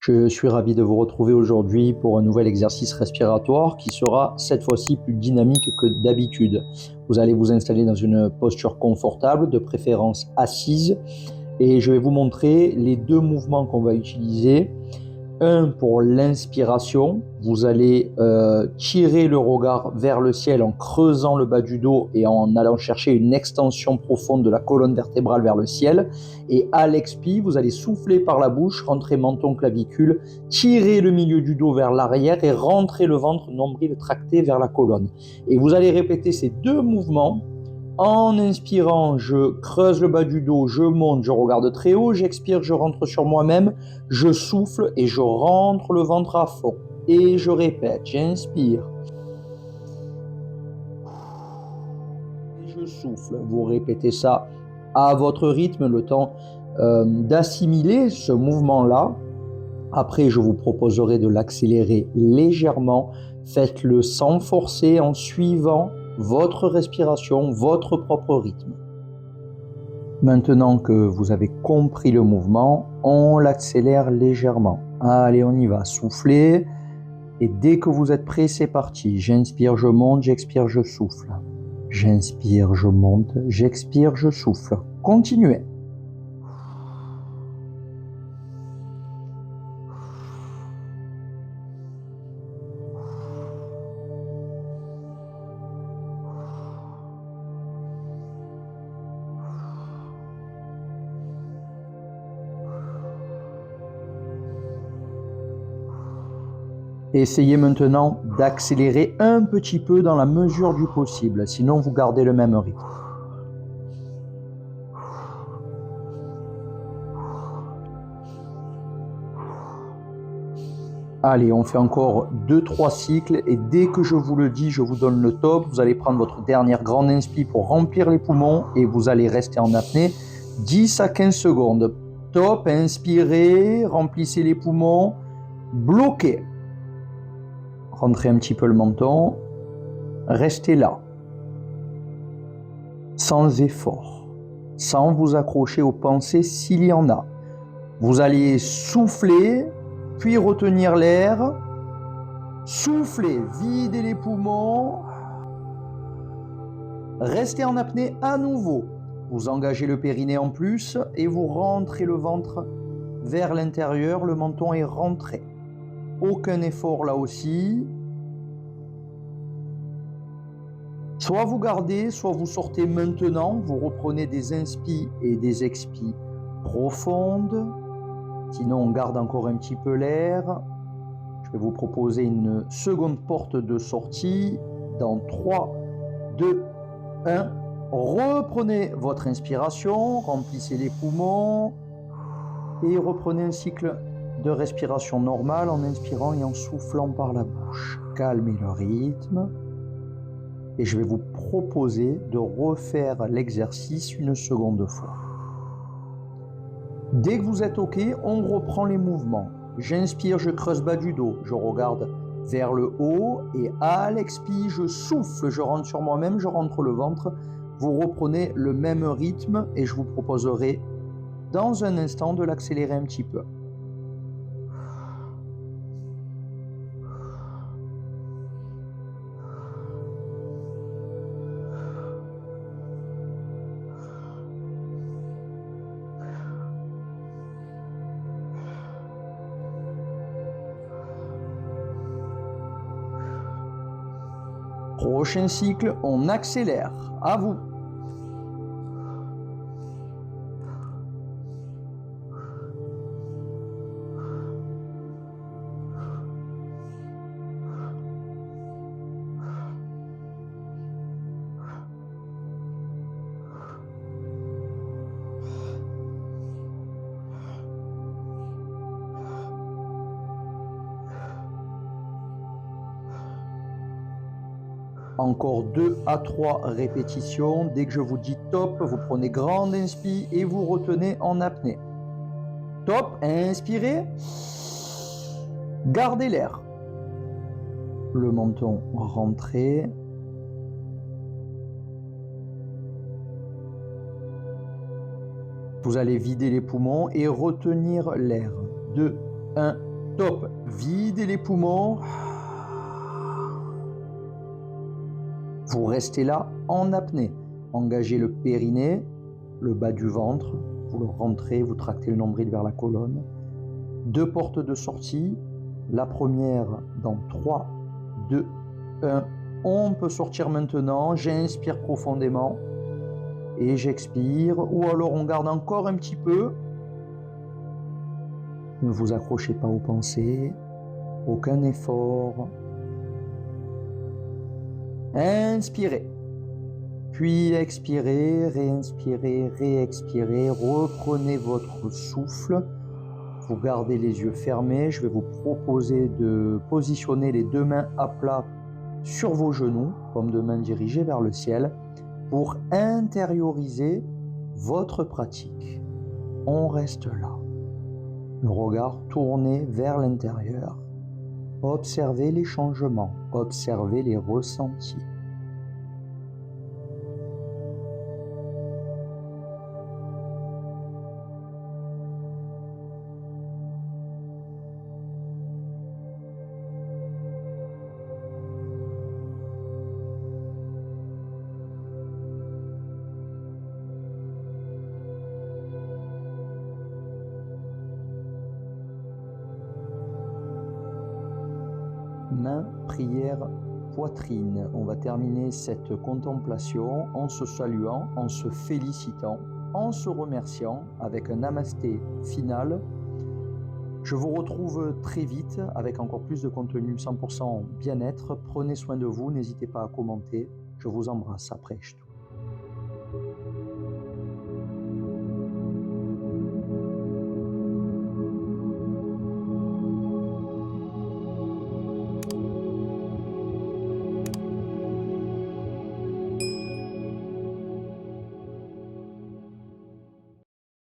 Je suis ravi de vous retrouver aujourd'hui pour un nouvel exercice respiratoire qui sera cette fois-ci plus dynamique que d'habitude. Vous allez vous installer dans une posture confortable, de préférence assise, et je vais vous montrer les deux mouvements qu'on va utiliser. Un pour l'inspiration, vous allez tirer le regard vers le ciel en creusant le bas du dos et en allant chercher une extension profonde de la colonne vertébrale vers le ciel. Et à l'expire, vous allez souffler par la bouche, rentrer menton, clavicule, tirer le milieu du dos vers l'arrière et rentrer le ventre, nombril tracté vers la colonne. Et vous allez répéter ces deux mouvements. En inspirant, je creuse le bas du dos, je monte, je regarde très haut, j'expire, je rentre sur moi-même, je souffle et je rentre le ventre à fond. Et je répète, j'inspire. Et je souffle. Vous répétez ça à votre rythme, le temps d'assimiler ce mouvement-là. Après, je vous proposerai de l'accélérer légèrement. Faites-le sans forcer, en suivant votre respiration, votre propre rythme. Maintenant que vous avez compris le mouvement, on l'accélère légèrement. Allez, on y va. Soufflez. Et dès que vous êtes prêt, c'est parti. J'inspire, je monte, j'expire, je souffle. J'inspire, je monte, j'expire, je souffle. Continuez. Essayez maintenant d'accélérer un petit peu dans la mesure du possible, sinon vous gardez le même rythme. Allez, on fait encore 2-3 cycles et dès que je vous le dis, je vous donne le top. Vous allez prendre votre dernière grande inspi pour remplir les poumons et vous allez rester en apnée 10 à 15 secondes. Top, inspirez, remplissez les poumons, bloquez. Rentrez un petit peu le menton, restez là, sans effort, sans vous accrocher aux pensées s'il y en a. Vous allez souffler, puis retenir l'air. Soufflez, videz les poumons. Restez en apnée à nouveau. Vous engagez le périnée en plus et vous rentrez le ventre vers l'intérieur. Le menton est rentré. Aucun effort là aussi. Soit vous gardez, soit vous sortez maintenant. Vous reprenez des inspis et des expis profondes. Sinon, on garde encore un petit peu l'air. Je vais vous proposer une seconde porte de sortie dans 3, 2, 1. Reprenez votre inspiration, remplissez les poumons et reprenez un cycle de respiration normale en inspirant et en soufflant par la bouche. Calmez le rythme et je vais vous proposer de refaire l'exercice une seconde fois. Dès que vous êtes OK, on reprend les mouvements. J'inspire, je creuse bas du dos, je regarde vers le haut et à l'expire, je souffle, je rentre sur moi-même, je rentre le ventre. Vous reprenez le même rythme et je vous proposerai dans un instant de l'accélérer un petit peu. Prochain cycle, on accélère. À vous. Encore 2 à 3 répétitions. Dès que je vous dis top, vous prenez grande inspi et vous retenez en apnée. Top, inspirez. Gardez l'air. Le menton rentré. Vous allez vider les poumons et retenir l'air. 2, 1, Top. Videz les poumons. Vous restez là en apnée. Engagez le périnée, le bas du ventre. Vous le rentrez, vous tractez le nombril vers la colonne. 2 portes de sortie. La première dans 3, 2, 1. On peut sortir maintenant. J'inspire profondément et j'expire. Ou alors on garde encore un petit peu. Ne vous accrochez pas aux pensées. Aucun effort. Inspirez. Puis expirez, réinspirez, réexpirez. Reprenez votre souffle. Vous gardez les yeux fermés. Je vais vous proposer de positionner les 2 mains à plat sur vos genoux, paumes de main dirigées vers le ciel, pour intérioriser votre pratique. On reste là. Le regard tourné vers l'intérieur. Observez les changements, observez les ressentis. Main, prière, poitrine. On va terminer cette contemplation en se saluant, en se félicitant, en se remerciant avec un namasté final. Je vous retrouve très vite avec encore plus de contenu 100% bien-être. Prenez soin de vous, n'hésitez pas à commenter. Je vous embrasse, après.